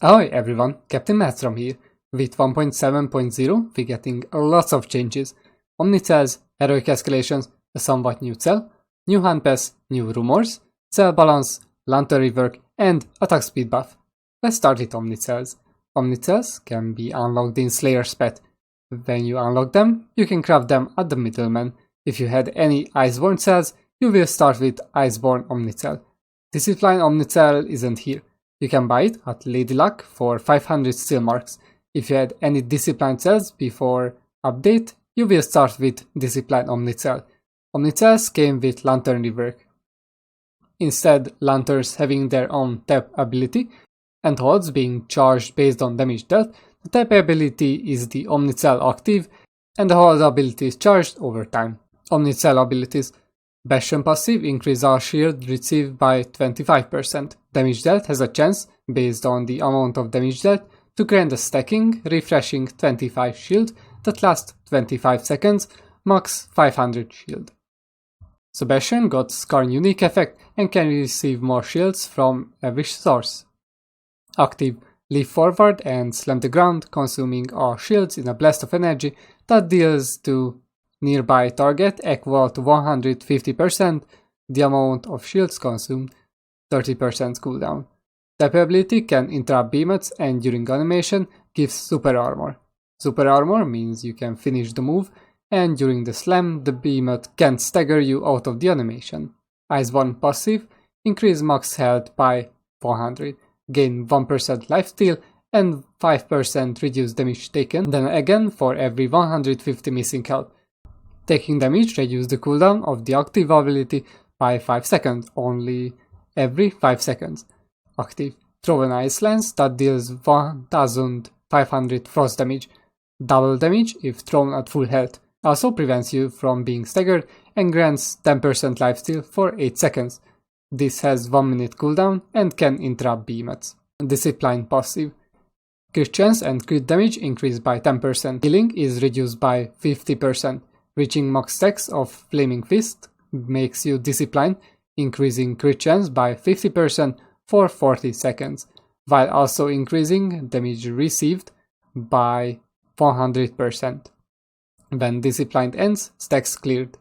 Ahoy everyone, Captain Maelstrom here. With 1.7.0, we're getting lots of changes. Omnicells, heroic escalations, a somewhat new cell, new hand pass, new rumors, cell balance, lantern rework, and attack speed buff. Let's start with Omnicells. Omnicells can be unlocked in Slayer's Path. When you unlock them, you can craft them at the middleman. If you had any Iceborne cells, you will start with Iceborne Omnicell. Discipline Omnicell isn't here. You can buy it at Lady Luck for 500 steel marks. If you had any Discipline cells before update, you will start with Discipline Omnicell. Omnicells came with Lantern rework. Instead, Lanterns having their own tap ability, and holds being charged based on damage dealt, the tap ability is the Omnicell active, and the hold ability is charged over time. Omnicell abilities. Bastion passive increase our shield received by 25%. Damage dealt has a chance, based on the amount of damage dealt, to grant a stacking, refreshing 25 shield that lasts 25 seconds, max 500 shield. So Bastion got Skarn unique effect and can receive more shields from every source. Active. Leap forward and slam the ground, consuming all shields in a blast of energy that deals to nearby target equal to 150% the amount of shields consumed, 30% cooldown. Tap ability can interrupt beamets and during animation gives super armor. Super armor means you can finish the move, and during the slam the beamet can't stagger you out of the animation. Iceborne passive, increase max health by 400, gain 1% lifesteal and 5% reduce damage taken, then again for every 150 missing health. Taking damage reduces the cooldown of the active ability by 5 seconds, only every 5 seconds. Active. Throw an ice lance that deals 1500 frost damage, double damage if thrown at full health. Also prevents you from being staggered and grants 10% lifesteal for 8 seconds. This has 1 minute cooldown and can interrupt beamets. Discipline passive. Crit chance and crit damage increase by 10%. Healing is reduced by 50%. Reaching max stacks of Flaming Fist makes you disciplined, increasing crit chance by 50% for 40 seconds, while also increasing damage received by 100%. When disciplined ends, stacks cleared.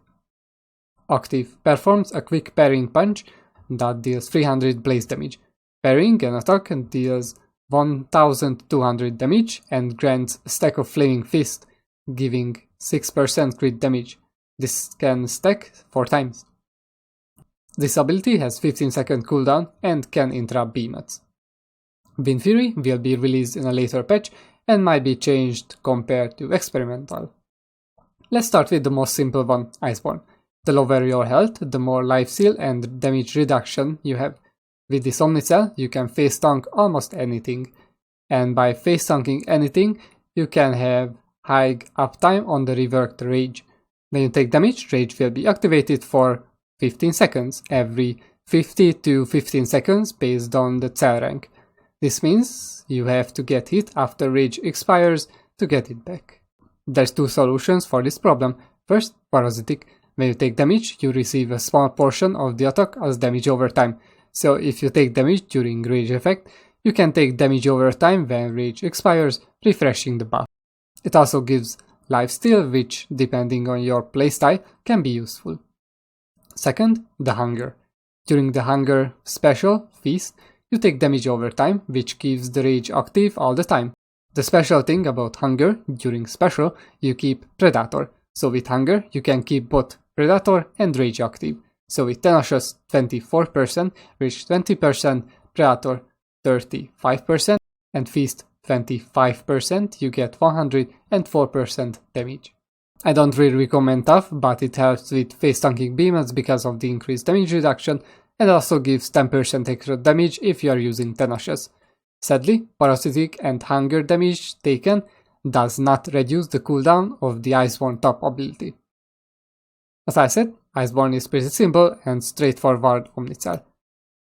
Active. Performs a quick parrying punch that deals 300 blaze damage. Parrying an attack deals 1200 damage and grants a stack of Flaming Fist, giving 6% crit damage. This can stack 4 times. This ability has 15-second cooldown and can interrupt beamets. Wind Fury will be released in a later patch and might be changed compared to Experimental. Let's start with the most simple one, Iceborne. The lower your health, the more life steal and damage reduction you have. With this Omnicell, you can face tank almost anything, and by face tanking anything, you can have high uptime on the reworked Rage. When you take damage, Rage will be activated for 15 seconds, every 50 to 15 seconds based on the cell rank. This means you have to get hit after Rage expires to get it back. There's 2 solutions for this problem. First, Parasitic. When you take damage, you receive a small portion of the attack as damage over time. So if you take damage during Rage effect, you can take damage over time when Rage expires, refreshing the buff. It also gives lifesteal, which, depending on your playstyle, can be useful. Second, the Hunger. During the Hunger special, Feast, you take damage over time, which keeps the Rage active all the time. The special thing about Hunger, during special, you keep Predator. So with Hunger, you can keep both Predator and Rage active. So with Tenacious 24%, Rage 20%, Predator 35%, and Feast 25%, you get 104% damage. I don't really recommend Tough, but it helps with face tanking beamets because of the increased damage reduction, and also gives 10% extra damage if you are using Tenacious. Sadly, Parasitic and Hunger damage taken does not reduce the cooldown of the Iceborne top ability. As I said, Iceborne is pretty simple and straightforward Omnicell.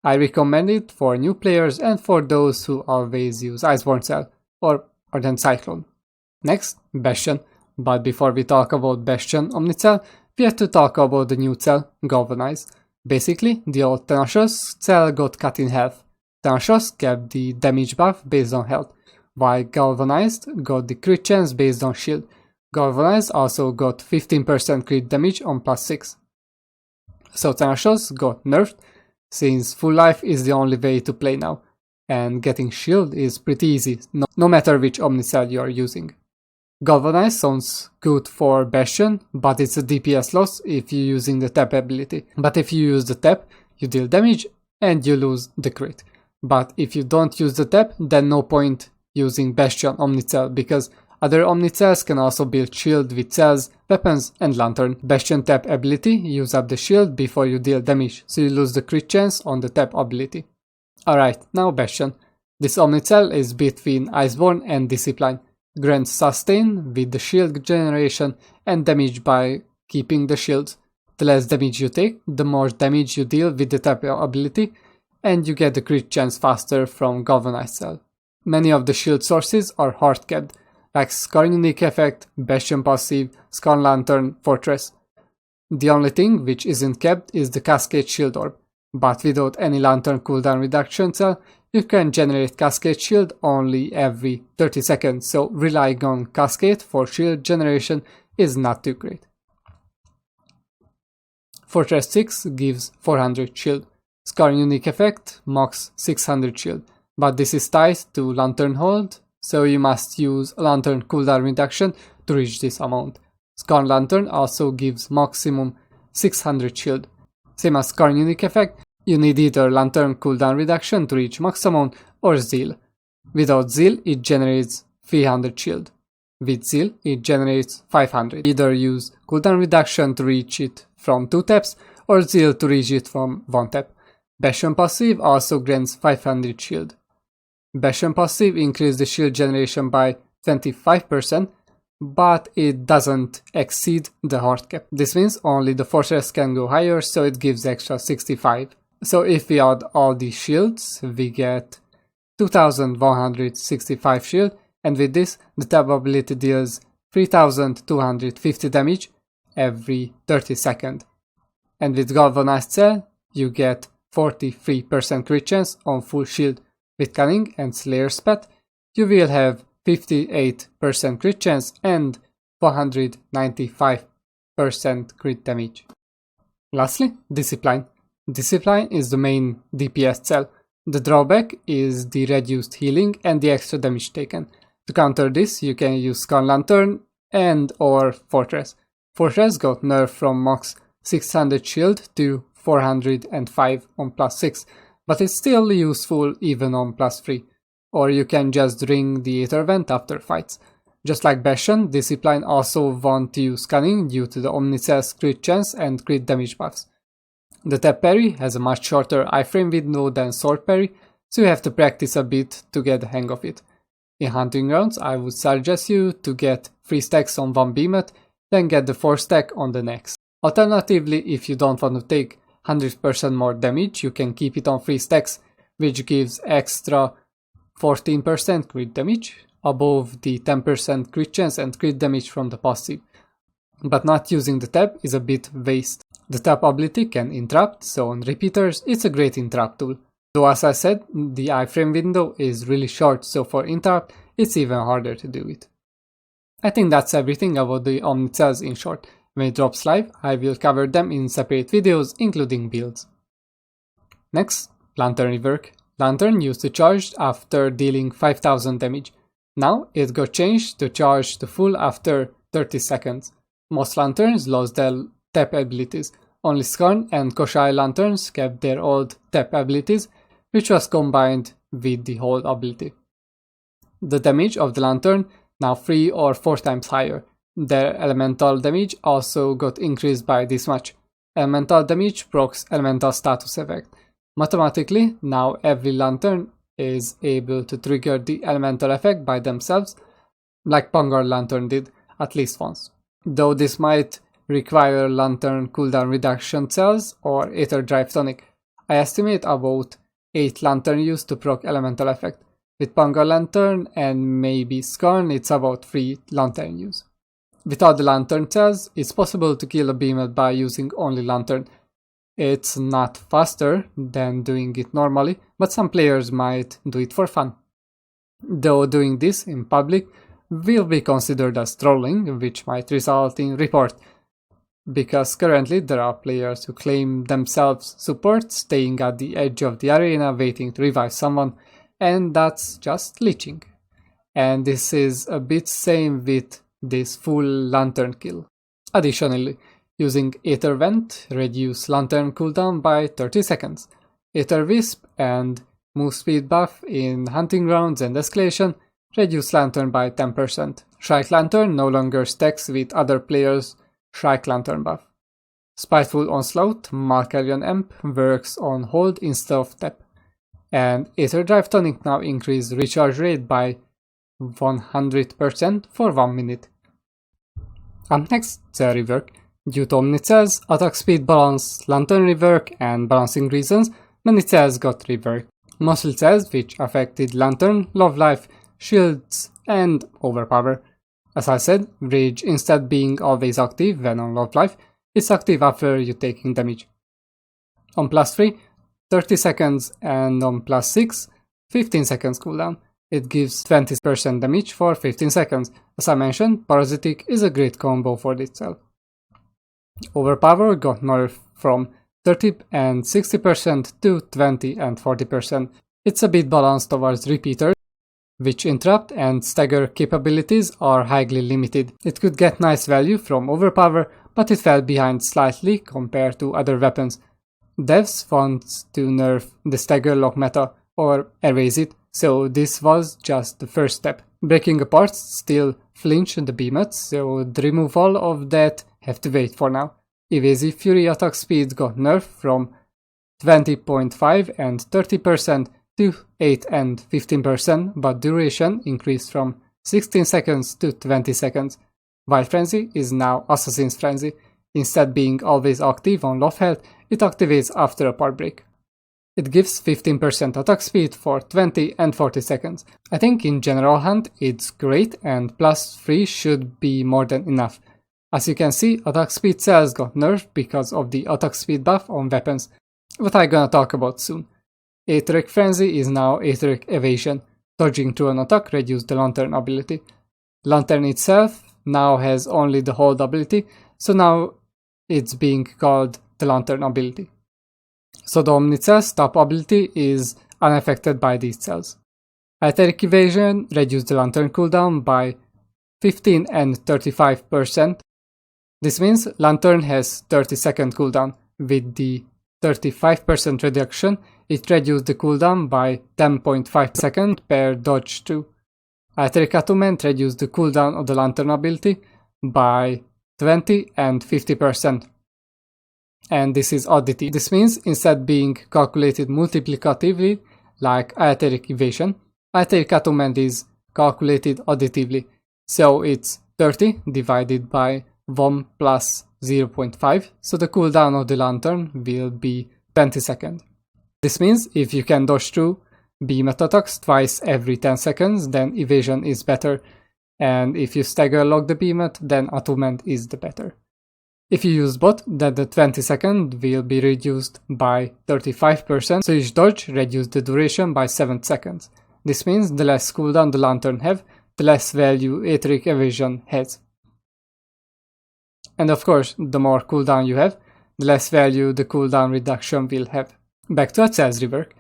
I recommend it for new players and for those who always use Iceborne Cell, or then Cyclone. Next, Bastion. But before we talk about Bastion Omnicell, we have to talk about the new cell, Galvanize. Basically, the old Tenacious cell got cut in half. Tenacious kept the damage buff based on health, while Galvanized got the crit chance based on shield. Galvanized also got 15% crit damage on +6. So Tenacious got nerfed, since full life is the only way to play now, and getting shield is pretty easy, no matter which Omnicell you are using. Galvanize sounds good for Bastion, but it's a DPS loss if you're using the tap ability. But if you use the tap, you deal damage and you lose the crit. But if you don't use the tap, then no point using Bastion Omnicell, because other Omnicells can also build shield with cells, weapons and lantern. Bastion tap ability, use up the shield before you deal damage, so you lose the crit chance on the tap ability. Alright, now Bastion. This Omnicell is between Iceborne and Discipline. Grants sustain with the shield generation and damage by keeping the shield. The less damage you take, the more damage you deal with the tap ability, and you get the crit chance faster from Galvanized Cell. Many of the shield sources are hard capped, like Skarn Unique Effect, Bastion Passive, Skarn Lantern, Fortress. The only thing which isn't capped is the Cascade Shield Orb, but without any Lantern cooldown reduction cell, you can generate Cascade Shield only every 30 seconds, so relying on Cascade for shield generation is not too great. Fortress 6 gives 400 shield. Skarn Unique Effect, max 600 shield, but this is tied to Lantern Hold, so you must use Lantern cooldown reduction to reach this amount. Skarn Lantern also gives maximum 600 shield. Same as Skarn Unique Effect, you need either Lantern cooldown reduction to reach max amount or Zeal. Without Zeal, it generates 300 shield. With Zeal, it generates 500. Either use cooldown reduction to reach it from 2 taps or Zeal to reach it from 1 tap. Bastion Passive also grants 500 shield. Bastion Passive increases the shield generation by 25%, but it doesn't exceed the hard cap. This means only the Fortress can go higher, so it gives extra 65. So if we add all the shields, we get 2165 shield, and with this, the tab ability deals 3250 damage every 30 seconds. And with Galvanized Cell, you get 43% crit chance on full shield. With Cunning and Slayer's Pet, you will have 58% crit chance and 195% crit damage. Lastly, Discipline. Discipline is the main DPS cell. The drawback is the reduced healing and the extra damage taken. To counter this, you can use Skarn Lantern and or Fortress. Fortress got nerfed from max 600 shield to 405 on +6, but it's still useful even on +3. Or you can just ring the Aether Vent after fights. Just like Bastion, Discipline also want to use Cunning due to the Omnicell's crit chance and crit damage buffs. The tap parry has a much shorter iframe window than sword parry, so you have to practice a bit to get the hang of it. In Hunting Grounds, I would suggest you to get 3 stacks on one behemoth, then get the 4th stack on the next. Alternatively, if you don't want to take 100% more damage, you can keep it on 3 stacks, which gives extra 14% crit damage, above the 10% crit chance and crit damage from the passive. But not using the tab is a bit waste. The tap ability can interrupt, so on repeaters it's a great interrupt tool. Though as I said, the iframe window is really short, so for interrupt it's even harder to do it. I think that's everything about the Omnicells in short. When it drops live, I will cover them in separate videos, including builds. Next, Lantern rework. Lantern used to charge after dealing 5000 damage. Now it got changed to charge to full after 30 seconds. Most lanterns lost their tap abilities. Only Skarn and Koshai lanterns kept their old tap abilities, which was combined with the hold ability. The damage of the lantern now 3 or 4 times higher. Their elemental damage also got increased by this much. Elemental damage procs elemental status effect. Mathematically, now every lantern is able to trigger the elemental effect by themselves, like Pangar Lantern did, at least once. Though this might require lantern cooldown reduction cells or Aether Drive Tonic. I estimate about 8 lantern use to proc elemental effect. With Pangar Lantern and maybe Skarn, it's about 3 lantern use. Without the lantern cells, it's possible to kill a behemoth by using only lantern. It's not faster than doing it normally, but some players might do it for fun. Though doing this in public will be considered as trolling, which might result in report, because currently there are players who claim themselves support, staying at the edge of the arena waiting to revive someone, and that's just leeching. And this is a bit same with this full lantern kill. Additionally, using Aether Vent reduce lantern cooldown by 30 seconds. Aether Wisp and move speed buff in hunting grounds and escalation reduce lantern by 10%. Shrike Lantern no longer stacks with other players' Shrike Lantern buff. Spiteful Onslaught Malkavian Amp works on hold instead of tap. And Aether Drive Tonic now increase recharge rate by 100% for 1 minute. Up next, the rework. Due to Omnicells, attack speed balance, lantern rework, and balancing reasons, many cells got reworked. Muscle cells, which affected lantern, love life, shields, and overpower. As I said, rage, instead being always active when on love life, is active after you taking damage. On +3, 30 seconds, and on +6, 15 seconds cooldown. It gives 20% damage for 15 seconds. As I mentioned, Parasitic is a great combo for this cell. Overpower got nerfed from 30 and 60% to 20 and 40%. It's a bit balanced towards repeaters, which interrupt and stagger capabilities are highly limited. It could get nice value from Overpower, but it fell behind slightly compared to other weapons. Devs want to nerf the stagger lock meta or erase it, so this was just the first step. Breaking apart still flinch the behemoths, so the removal of that have to wait for now. Evasive Fury attack speed got nerfed from 20.5 and 30% to 8 and 15%, but duration increased from 16 seconds to 20 seconds. Wild Frenzy is now Assassin's Frenzy. Instead being always active on low health, it activates after a part break. It gives 15% attack speed for 20 and 40 seconds. I think in general hunt it's great and +3 should be more than enough. As you can see, attack speed cells got nerfed because of the attack speed buff on weapons, what I'm gonna talk about soon. Aetheric Frenzy is now Aetheric Evasion. Dodging through an attack reduces the Lantern ability. Lantern itself now has only the hold ability, so now it's being called the Lantern ability. So the Omnicell's top ability is unaffected by these cells. Aetheric Evasion reduces the Lantern cooldown by 15 and 35%. This means Lantern has 30-second cooldown. With the 35% reduction, it reduced the cooldown by 10.5 seconds per dodge through. Aetheric Attunement reduced the cooldown of the Lantern ability by 20 and 50%. And this is additive. This means instead being calculated multiplicatively like Aetheric Evasion, Aetheric Attunement is calculated additively. So it's 30 divided by 1 plus 0.5, so the cooldown of the Lantern will be 20 seconds. This means if you can dodge through behemoth attacks twice every 10 seconds, then Evasion is better, and if you stagger lock the behemoth, then Attunement is the better. If you use both, then the 20 second will be reduced by 35%, so each dodge reduces the duration by 7 seconds. This means the less cooldown the Lantern have, the less value Aetheric Evasion has. And of course, the more cooldown you have, the less value the cooldown reduction will have. Back to Cells rework.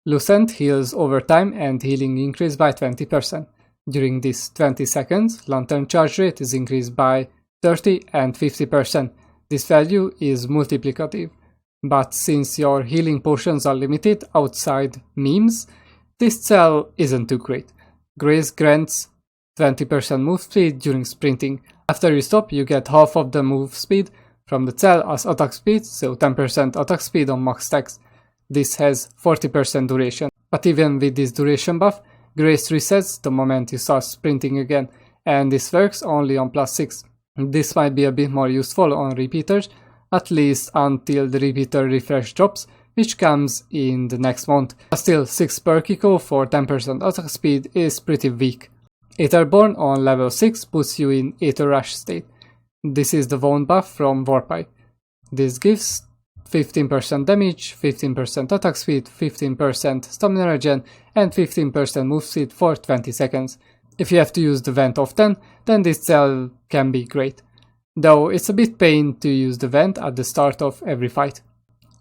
Lucent heals over time and healing increased by 20%. During these 20 seconds, Lantern charge rate is increased by 30 and 50%. This value is multiplicative, but since your healing potions are limited outside memes, this cell isn't too great. Grace grants 20% move speed during sprinting. After you stop, you get half of the move speed from the cell as attack speed, so 10% attack speed on max stacks. This has 40% duration, but even with this duration buff, Grace resets the moment you start sprinting again, and this works only on +6. This might be a bit more useful on repeaters, at least until the repeater refresh drops, which comes in the next month. But still, 6 per Kiko for 10% attack speed is pretty weak. Aetherborn on level 6 puts you in Aether Rush state. This is the wound buff from Warpipe. This gives 15% damage, 15% attack speed, 15% stamina regen, and 15% move speed for 20 seconds. If you have to use the vent often, then this cell can be great, though it's a bit pain to use the vent at the start of every fight.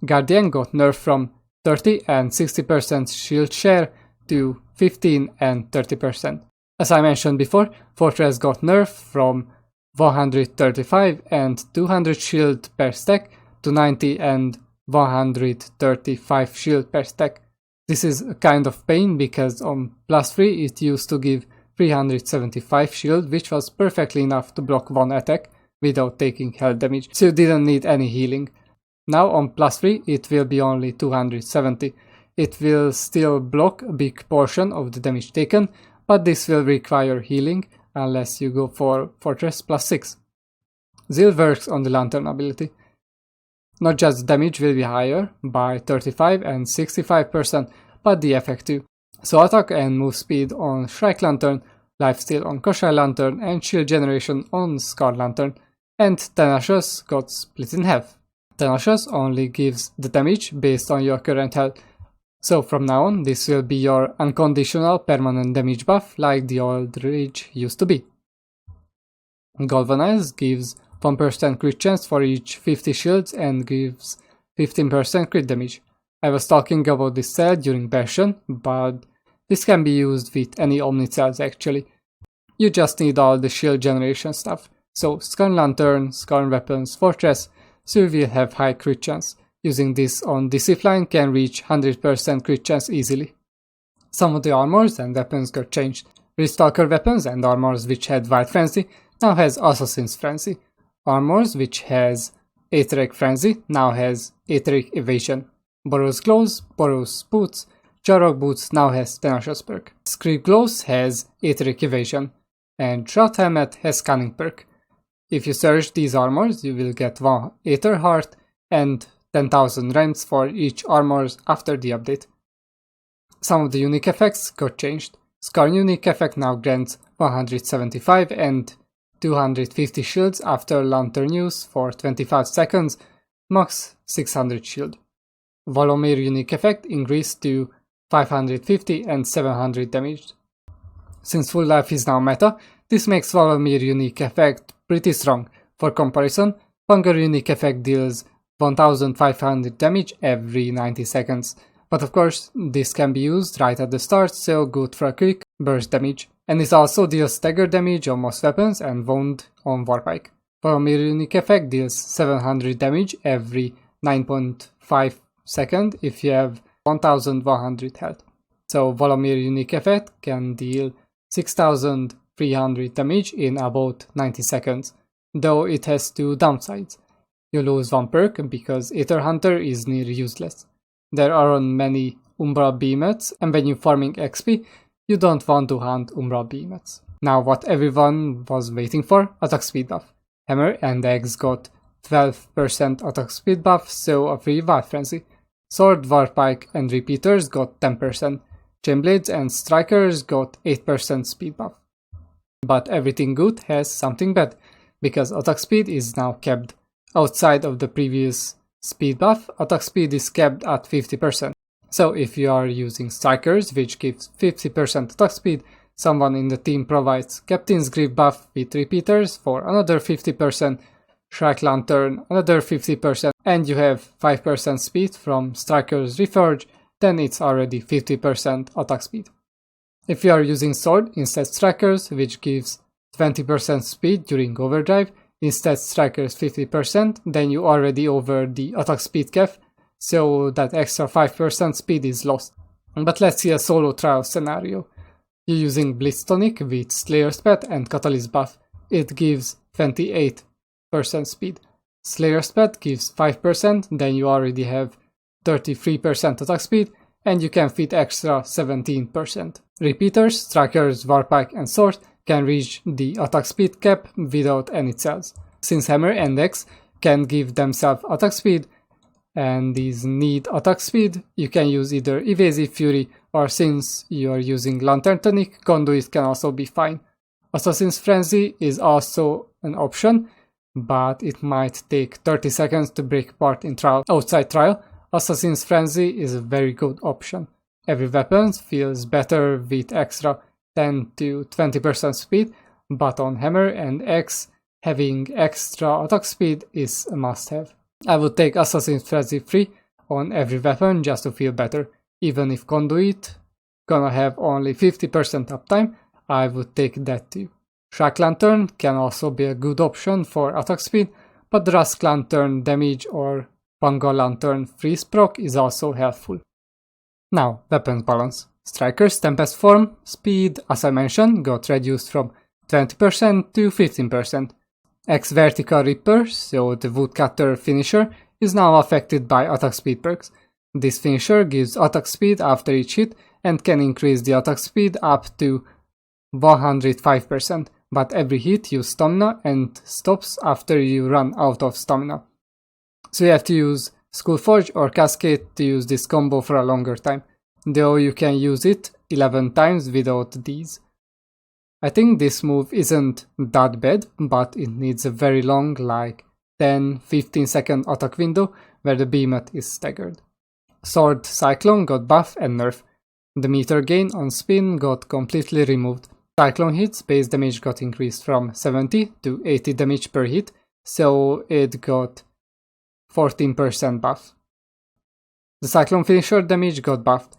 Guardian got nerfed from 30 and 60% shield share to 15 and 30%. As I mentioned before, Fortress got nerfed from 135 and 200 shield per stack to 90 and 135 shield per stack. This is a kind of pain because on +3 it used to give 375 shield, which was perfectly enough to block one attack without taking health damage, so you didn't need any healing. Now on +3 it will be only 270. It will still block a big portion of the damage taken, but this will require healing unless you go for Fortress +6. Zeal works on the Lantern ability. Not just the damage will be higher by 35 and 65%, but the effect too. So attack and move speed on Shrike Lantern, lifesteal on Koshai Lantern, and shield generation on Scar Lantern. And Tenacious got split in half. Tenacious only gives the damage based on your current health. So from now on, this will be your unconditional permanent damage buff like the old Rage used to be. Galvanize gives 1% crit chance for each 50 shields and gives 15% crit damage. I was talking about this cell during Bastion, but this can be used with any Omni cells actually. You just need all the shield generation stuff. So Skarn Lantern, Skarn Weapons, Fortress, so you will have high crit chance. Using this on Discipline can reach 100% crit chance easily. Some of the armors and weapons got changed. Restalker weapons and armors which had Wild Frenzy now has Assassin's Frenzy. Armors which has Aetheric Frenzy now has Aetheric Evasion. Boros Gloves, Boros Boots, Jarok Boots now has Tenacious perk. Screep Gloves has Aetheric Evasion, and Shroud Helmet has Cunning perk. If you search these armors, you will get 1 Aether Heart and 10,000 rents for each armors after the update. Some of the unique effects got changed. Skarn unique effect now grants 175 and 250 shields after Lantern use for 25 seconds, max 600 shield. Volomir unique effect increased to 550 and 700 damage. Since full life is now meta, this makes Volomir unique effect pretty strong. For comparison, Hunger unique effect deals 1500 damage every 90 seconds, but of course this can be used right at the start, so good for a quick burst damage. And it also deals stagger damage on most weapons and wound on Warpike. Volomir unique effect deals 700 damage every 9.5 seconds if you have 1100 health. So Volomir unique effect can deal 6300 damage in about 90 seconds, though it has two downsides. You lose one perk because Aether Hunter is near useless. There aren't many Umbral Behemoths, and when you're farming XP, you don't want to hunt Umbral Behemoths. Now what everyone was waiting for, attack speed buff. Hammer and Axe got 12% attack speed buff, so a free Wild Frenzy. Sword, Warpike and Repeaters got 10%. Chainblades and Strikers got 8% speed buff. But everything good has something bad, because attack speed is now capped. Outside of the previous speed buff, attack speed is capped at 50%. So if you are using Strikers, which gives 50% attack speed, someone in the team provides Captain's Grip buff with Repeaters for another 50%, Shrike Lantern another 50%, and you have 5% speed from Strikers Reforge, then it's already 50% attack speed. If you are using Sword instead Strikers, which gives 20% speed during overdrive, instead Strikers 50%, then you already over the attack speed cap, so that extra 5% speed is lost. But let's see a solo trial scenario. You're using Blitz Tonic with Slayer's Pet and Catalyst buff. It gives 28% speed. Slayer's Pet gives 5%, then you already have 33% attack speed, and you can fit extra 17%. Repeaters, Strikers, Warpike and Sword can reach the attack speed cap without any cells. Since Hammer and Axe can give themselves attack speed, and these need attack speed, you can use either Evasive Fury, or since you are using Lantern Tonic, Conduit can also be fine. Assassin's Frenzy is also an option, but it might take 30 seconds to break apart in trial. Outside trial, Assassin's Frenzy is a very good option. Every weapon feels better with extra 10 to 20% speed, but on Hammer and Axe, having extra attack speed is a must-have. I would take Assassin's Frenzy 3 on every weapon just to feel better. Even if Conduit gonna have only 50% uptime, I would take that too. Shrike Lantern can also be a good option for attack speed, but Dusk Lantern damage or Vanguard Lantern freeze proc is also helpful. Now, weapons balance. Striker's Tempest form speed, as I mentioned, got reduced from 20% to 15%. Axe Vertical Ripper, so the Woodcutter finisher, is now affected by attack speed perks. This finisher gives attack speed after each hit and can increase the attack speed up to 105%, but every hit uses stamina and stops after you run out of stamina. So you have to use Skullforge or Cascade to use this combo for a longer time, though you can use it 11 times without these. I think this move isn't that bad, but it needs a very long, like 10-15 second attack window where the behemoth is staggered. Sword Cyclone got buff and nerf. The meter gain on spin got completely removed. Cyclone hits base damage got increased from 70 to 80 damage per hit, so it got 14% buff. The Cyclone finisher damage got buffed.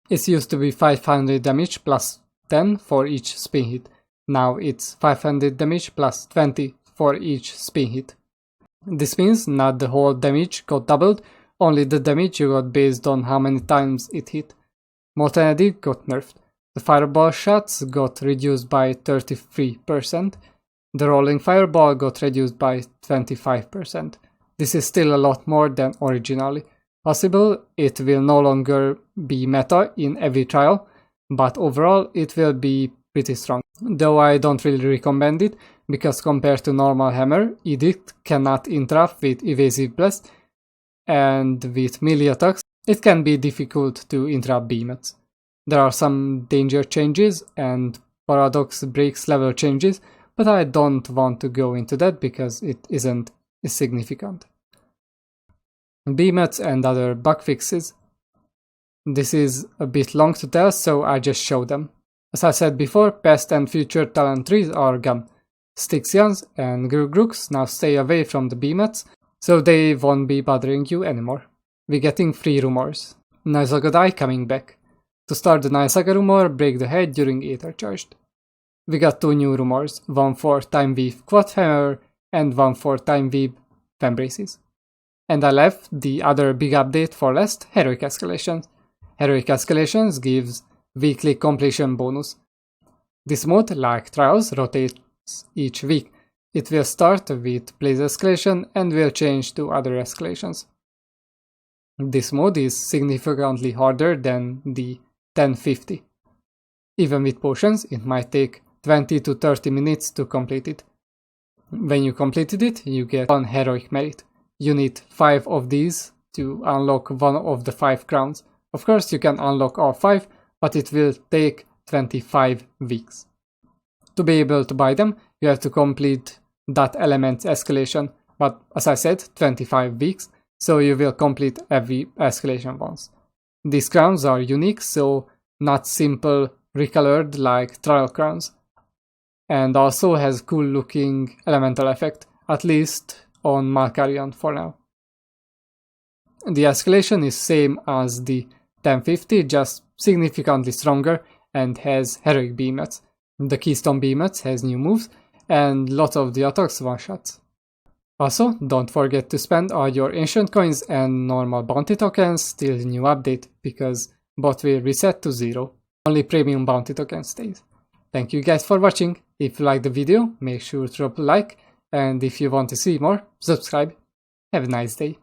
It used to be 500 damage plus 10 for each spin hit. Now it's 500 damage plus 20 for each spin hit. This means not the whole damage got doubled, only the damage you got based on how many times it hit. Molten Eddy got nerfed. The fireball shots got reduced by 33%. The rolling fireball got reduced by 25%. This is still a lot more than originally. Possible it will no longer be meta in every trial, but overall it will be pretty strong. Though I don't really recommend it, because compared to normal hammer, Edict cannot interrupt with evasive blast, and with melee attacks, it can be difficult to interrupt behemoths. There are some danger changes and paradox breaks level changes, but I don't want to go into that because it isn't significant. Behemoths and other bug fixes. This is a bit long to tell, so I just show them. As I said before, past and future talent trees are gone. Styxians and Grugrux now stay away from the behemoths, so they won't be bothering you anymore. We're getting 3 rumors. Nizogodai coming back. To start the Nisaga rumor, break the head during Aether Charged. We got 2 new rumors, one for Time Weave Quad Hammer and one for Time Weave Fembraces. And I left the other big update for last, Heroic Escalations. Heroic Escalations gives weekly completion bonus. This mode, like Trials, rotates each week. It will start with Blaze Escalation and will change to other escalations. This mode is significantly harder than the 1050. Even with potions, it might take 20 to 30 minutes to complete it. When you completed it, you get 1 heroic merit. You need 5 of these to unlock one of the 5 crowns. Of course, you can unlock all 5, but it will take 25 weeks. To be able to buy them, you have to complete that element's escalation, but as I said, 25 weeks, so you will complete every escalation once. These crowns are unique, so not simple recolored like trial crowns, and also has cool looking elemental effect, at least on Malkarion for now. The escalation is same as the 1050, just significantly stronger and has heroic behemoths. The Keystone Behemoth has new moves and lots of the attacks one-shots. Also, don't forget to spend all your ancient coins and normal bounty tokens till the new update, because both will reset to 0. Only premium bounty token stays. Thank you guys for watching. If you liked the video, make sure to drop a like, and if you want to see more, subscribe. Have a nice day.